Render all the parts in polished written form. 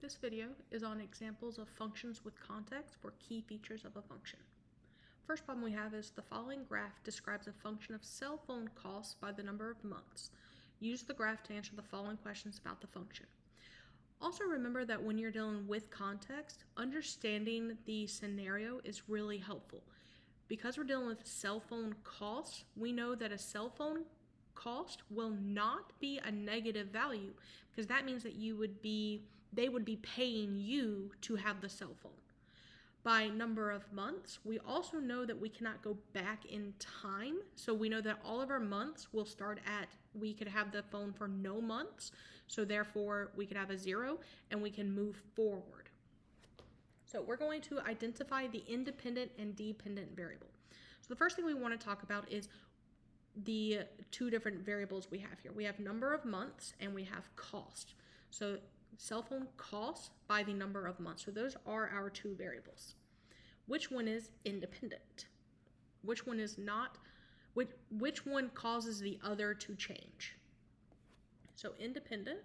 This video is on examples of functions with context for key features of a function. First problem we have is the following graph describes a function of cell phone costs by the number of months. Use the graph to answer the following questions about the function. Also remember that when you're dealing with context, understanding the scenario is really helpful. Because we're dealing with cell phone costs, we know that a cell phone cost will not be a negative value because that means that they would be paying you to have the cell phone. By number of months, we also know that we cannot go back in time. So we know that all of our months will start at, we could have the phone for no months. So therefore we could have a 0 and we can move forward. So we're going to identify the independent and dependent variable. So the first thing we want to talk about is the two different variables we have here. We have number of months and we have cost. So cell phone costs by the number of months. So those are our two variables. Which one is independent? Which one is not? Which one causes the other to change? So independent,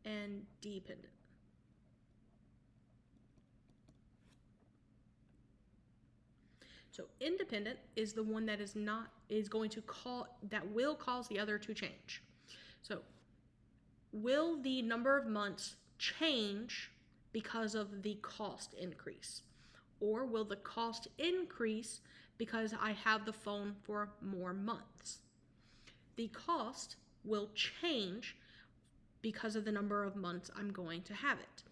and dependent. So independent is the one that will cause the other to change. So will the number of months change because of the cost increase? Or will the cost increase because I have the phone for more months? The cost will change because of the number of months I'm going to have it.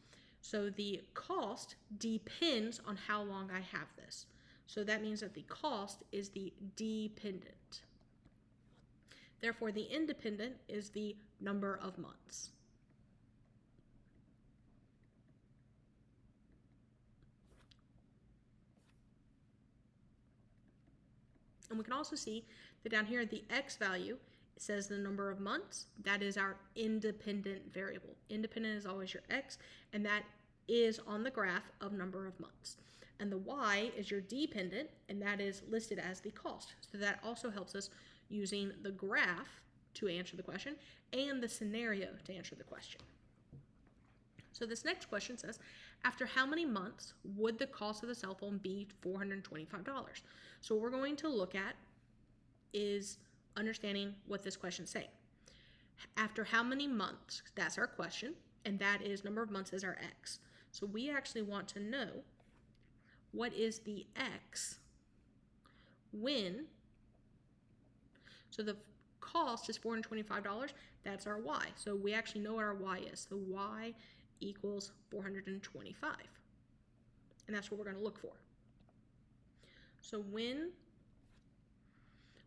So the cost depends on how long I have this. So that means that the cost is the dependent. Therefore, the independent is the number of months. And we can also see that down here, the x value says the number of months. That is our independent variable. Independent is always your x, and that is on the graph of number of months. And the y is your dependent, and that is listed as the cost. So that also helps us using the graph to answer the question and the scenario to answer the question. So this next question says, after how many months would the cost of the cell phone be $425? So what we're going to look at is understanding what this question is saying. After how many months? That's our question, and that is number of months is our x. So we actually want to know what is the x when, so the cost is $425, that's our y. So we actually know what our y is. So y equals 425. And that's what we're going to look for. So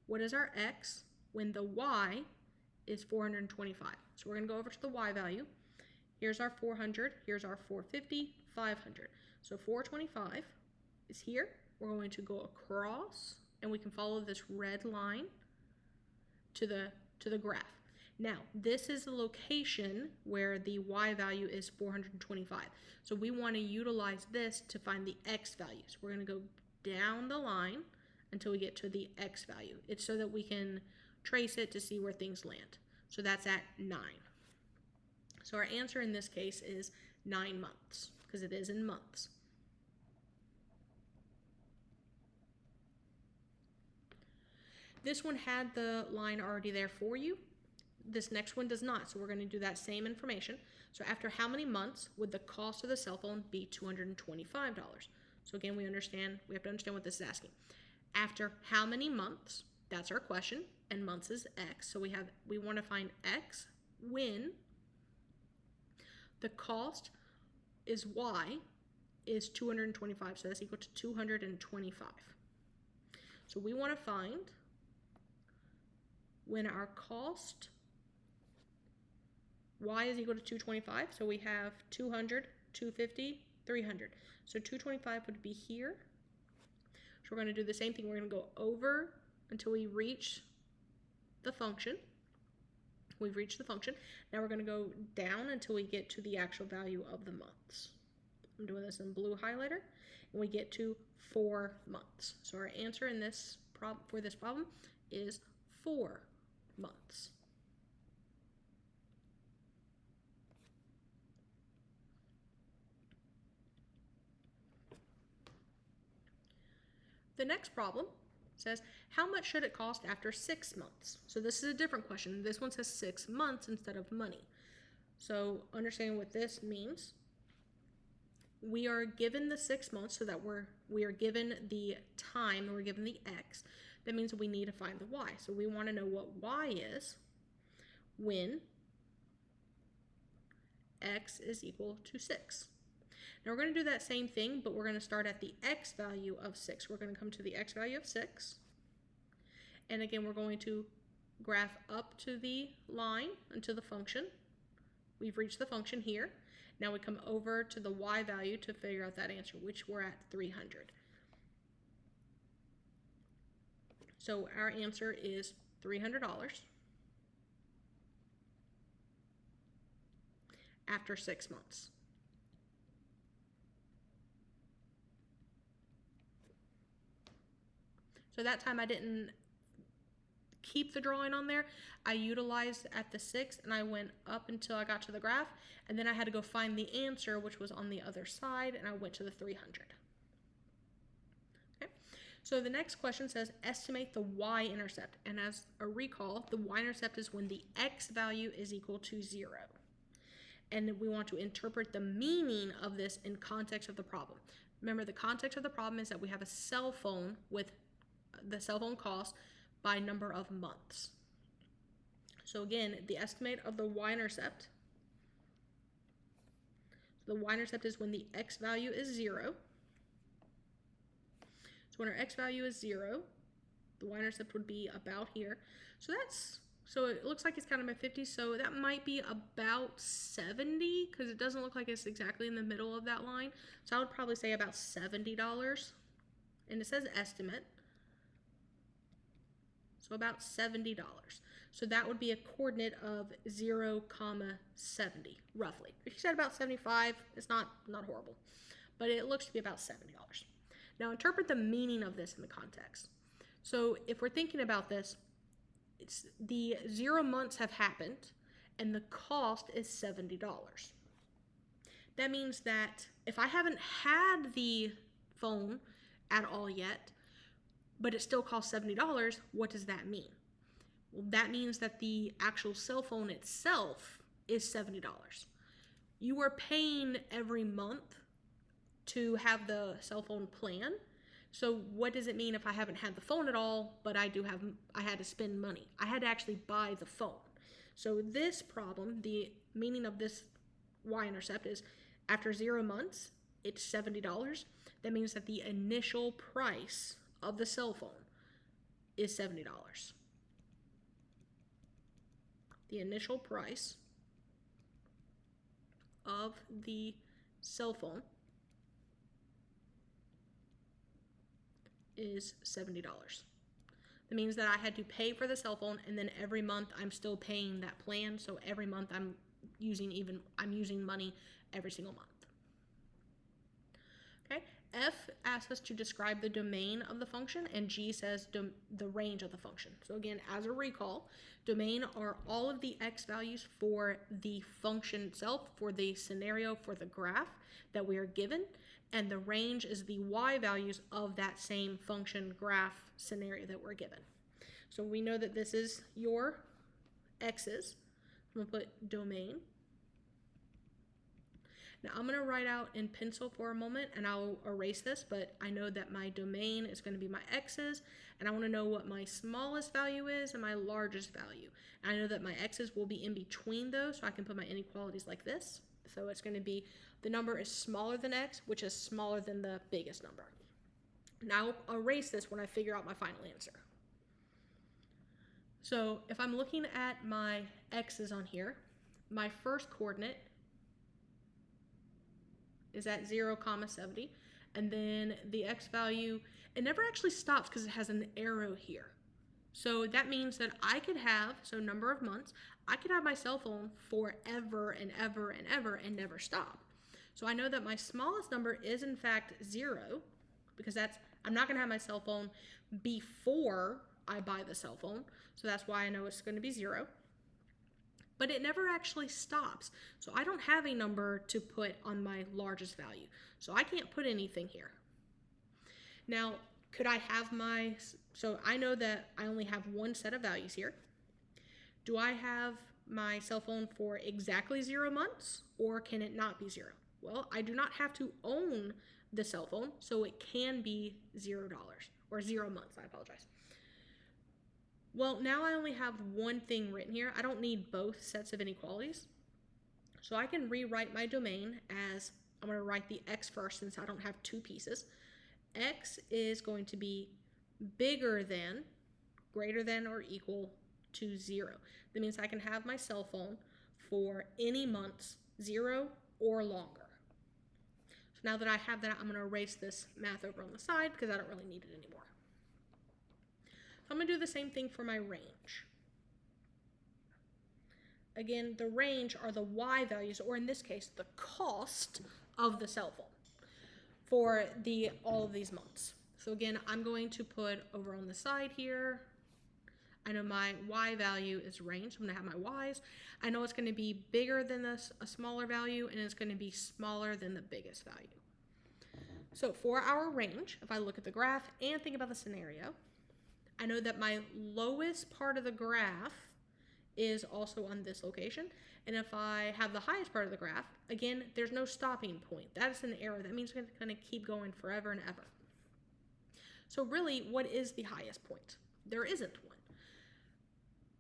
what is our x when the y is 425? So we're going to go over to the y value. Here's our 400, here's our 450, 500. So 425 is here. We're going to go across, and we can follow this red line to the graph. Now, this is the location where the y value is 425. So we want to utilize this to find the x value. So we're going to go down the line until we get to the x value. It's so that we can trace it to see where things land. So that's at 9. So our answer in this case is 9 months, because it is in months. This one had the line already there for you. This next one does not, so we're going to do that same information. So after how many months would the cost of the cell phone be $225? So again, we have to understand what this is asking. After how many months? That's our question, and months is x. So we want to find x when the cost is y is 225, so that's equal to 225. So we want to find when our cost y is equal to 225, so we have 200, 250, 300. So 225 would be here. So we're going to do the same thing. We're going to go over until we reach the function. We've reached the function. Now we're going to go down until we get to the actual value of the months. I'm doing this in blue highlighter, and we get to 4 months. So our answer in this for this problem is 4 months. The next problem says, how much should it cost after 6 months? So this is a different question. This one says 6 months instead of money. So understanding what this means, we are given the 6 months so that we are given the time, and we're given the x. That means we need to find the y. So we want to know what y is when x is equal to 6. Now we're going to do that same thing, but we're going to start at the x value of 6. We're going to come to the x value of 6. And again, we're going to graph up to the line until the function. We've reached the function here. Now we come over to the y value to figure out that answer, which we're at 300. So our answer is $300 after 6 months. So that time I didn't keep the drawing on there. I utilized at the 6, and I went up until I got to the graph, and then I had to go find the answer, which was on the other side, and I went to the 300. Okay. So the next question says, estimate the y-intercept. And as a recall, the y-intercept is when the x value is equal to 0. And we want to interpret the meaning of this in context of the problem. Remember, the context of the problem is that we have a cell phone with the cell phone cost by number of months. So again, the estimate of the y-intercept. The y-intercept is when the x value is 0. So when our x value is 0, the y-intercept would be about here. So it looks like it's kind of at 50, so that might be about 70, because it doesn't look like it's exactly in the middle of that line. So I would probably say about $70. And it says estimate. So about $70. So that would be a coordinate of 0, 70, roughly. If you said about 75, it's not horrible. But it looks to be about $70. Now interpret the meaning of this in the context. So if we're thinking about this, it's the 0 months have happened, and the cost is $70. That means that if I haven't had the phone at all yet, but it still costs $70, what does that mean? Well, that means that the actual cell phone itself is $70. You are paying every month to have the cell phone plan. So what does it mean if I haven't had the phone at all, but I had to spend money? I had to actually buy the phone. So this problem, the meaning of this y-intercept is after 0 months, it's $70. That means that the initial price of the cell phone is $70. The initial price of the cell phone is $70. That means that I had to pay for the cell phone, and then every month I'm still paying that plan. So every month I'm using money every single month. Okay. F asks us to describe the domain of the function, and G says the range of the function. So again, as a recall, domain are all of the x values for the function itself, for the scenario, for the graph that we are given, and the range is the y values of that same function graph scenario that we're given. So we know that this is your x's. I'm going to put domain. Now I'm going to write out in pencil for a moment, and I'll erase this, but I know that my domain is going to be my x's, and I want to know what my smallest value is and my largest value. And I know that my x's will be in between those, so I can put my inequalities like this. So it's going to be the number is smaller than x, which is smaller than the biggest number. Now I'll erase this when I figure out my final answer. So if I'm looking at my x's on here, my first coordinate is at 0, 70, and then the x value, it never actually stops because it has an arrow here. So that means that I could have, so number of months, I could have my cell phone forever and ever and ever and never stop. So I know that my smallest number is in fact 0, because I'm not going to have my cell phone before I buy the cell phone. So that's why I know it's going to be 0. But it never actually stops. So I don't have a number to put on my largest value. So I can't put anything here. Now, could I have so I know that I only have one set of values here. Do I have my cell phone for exactly 0 months, or can it not be 0? Well, I do not have to own the cell phone, so it can be $0 or 0 months, I apologize. Well, now I only have one thing written here. I don't need both sets of inequalities. So I can rewrite my domain as, I'm going to write the x first since I don't have two pieces. X is going to be bigger than, greater than, or equal to 0. That means I can have my cell phone for any months, 0 or longer. So now that I have that, I'm going to erase this math over on the side because I don't really need it anymore. So I'm going to do the same thing for my range. Again, the range are the y values, or in this case, the cost of the cell phone for all of these months. So again, I'm going to put over on the side here, I know my y value is range. I'm going to have my y's. I know it's going to be bigger than a smaller value, and it's going to be smaller than the biggest value. So for our range, if I look at the graph and think about the scenario, I know that my lowest part of the graph is also on this location. And if I have the highest part of the graph, again, there's no stopping point. That is an error. That means it's going to keep going forever and ever. So really, what is the highest point? There isn't one.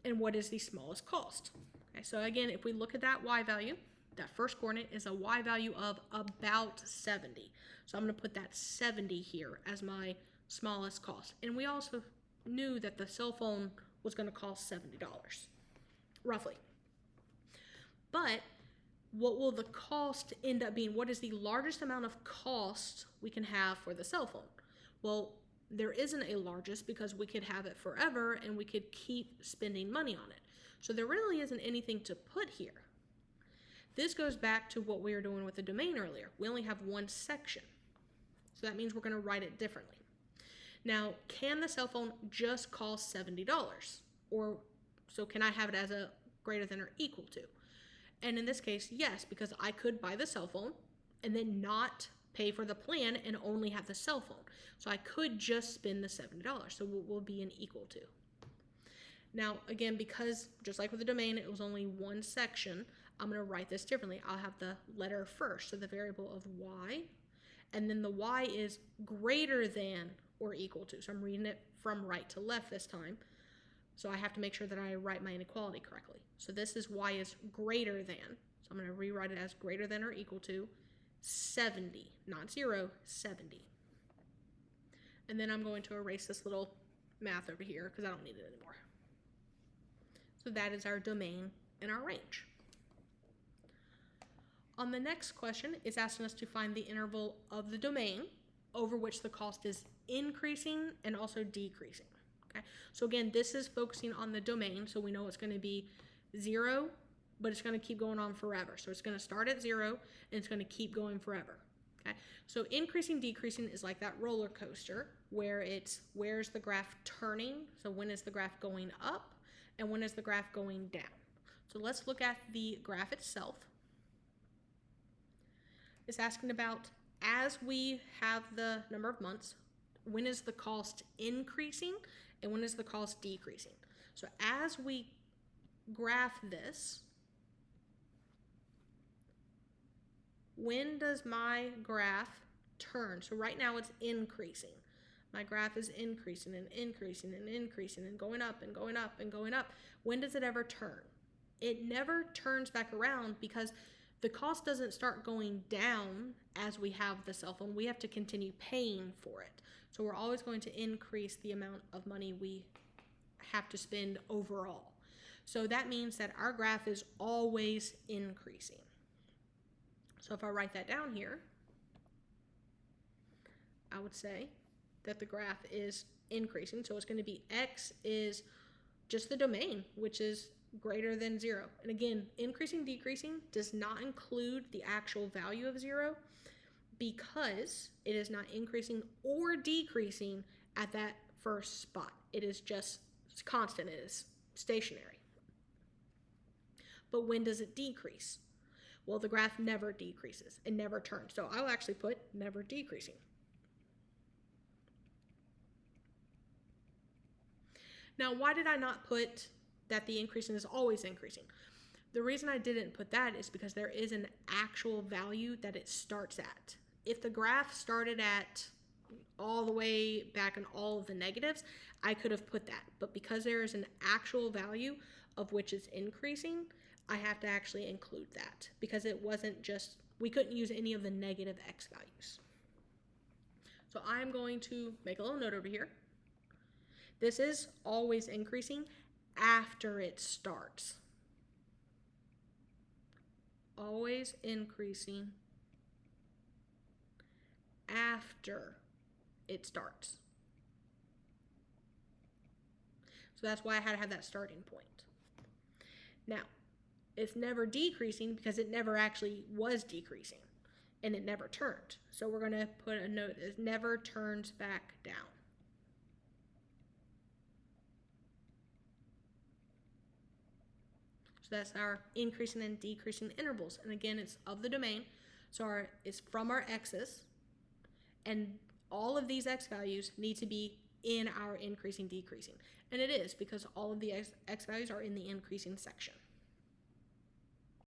And what is the smallest cost? Okay, so again, if we look at that y value, that first coordinate is a y value of about 70. So I'm going to put that 70 here as my smallest cost. And we also knew that the cell phone was going to cost $70, roughly. But what will the cost end up being? What is the largest amount of cost we can have for the cell phone? Well, there isn't a largest because we could have it forever and we could keep spending money on it. So there really isn't anything to put here. This goes back to what we were doing with the domain earlier. We only have one section. So that means we're going to write it differently. Now, can the cell phone just cost $70? Or so can I have it as a greater than or equal to? And in this case, yes, because I could buy the cell phone and then not pay for the plan and only have the cell phone. So I could just spend the $70. So it will be an equal to. Now, again, because just like with the domain, it was only one section, I'm going to write this differently. I'll have the letter first, so the variable of y, and then the y is greater than or equal to. So I'm reading it from right to left this time. So I have to make sure that I write my inequality correctly. So this is y is greater than. So I'm going to rewrite it as greater than or equal to 70, not 0, 70. And then I'm going to erase this little math over here because I don't need it anymore. So that is our domain and our range. On the next question, it's asking us to find the interval of the domain over which the cost is increasing and also decreasing. Okay, so again, this is focusing on the domain, so we know it's going to be 0, but it's going to keep going on forever. So it's going to start at 0 and it's going to keep going forever. Okay, so increasing, decreasing is like that roller coaster where it's where's the graph turning? So when is the graph going up and when is the graph going down? So let's look at the graph itself. It's asking about as we have the number of months, when is the cost increasing and when is the cost decreasing? So as we graph this, when does my graph turn? So right now it's increasing. My graph is increasing and increasing and increasing and going up and going up and going up. When does it ever turn? It never turns back around because the cost doesn't start going down as we have the cell phone. We have to continue paying for it. So we're always going to increase the amount of money we have to spend overall. So that means that our graph is always increasing. So if I write that down here, I would say that the graph is increasing. So it's going to be x is just the domain, which is greater than 0. And again, increasing, decreasing does not include the actual value of 0 because it is not increasing or decreasing at that first spot. It is just constant, it is stationary. But when does it decrease? Well, the graph never decreases. It never turns. So I'll actually put never decreasing. Now, why did I not put that the increasing is always increasing? The reason I didn't put that is because there is an actual value that it starts at. If the graph started at all the way back in all of the negatives, I could have put that. But because there is an actual value of which is increasing, I have to actually include that because it wasn't just, we couldn't use any of the negative x values. So I'm going to make a little note over here. This is always increasing after it starts. Always increasing after it starts. So that's why I had to have that starting point. Now, it's never decreasing because it never actually was decreasing and it never turned. So we're going to put a note that it never turns back down. So that's our increasing and decreasing intervals. And again, it's of the domain. So it's from our x's. And all of these x values need to be in our increasing, decreasing. And it is because all of the x values are in the increasing section.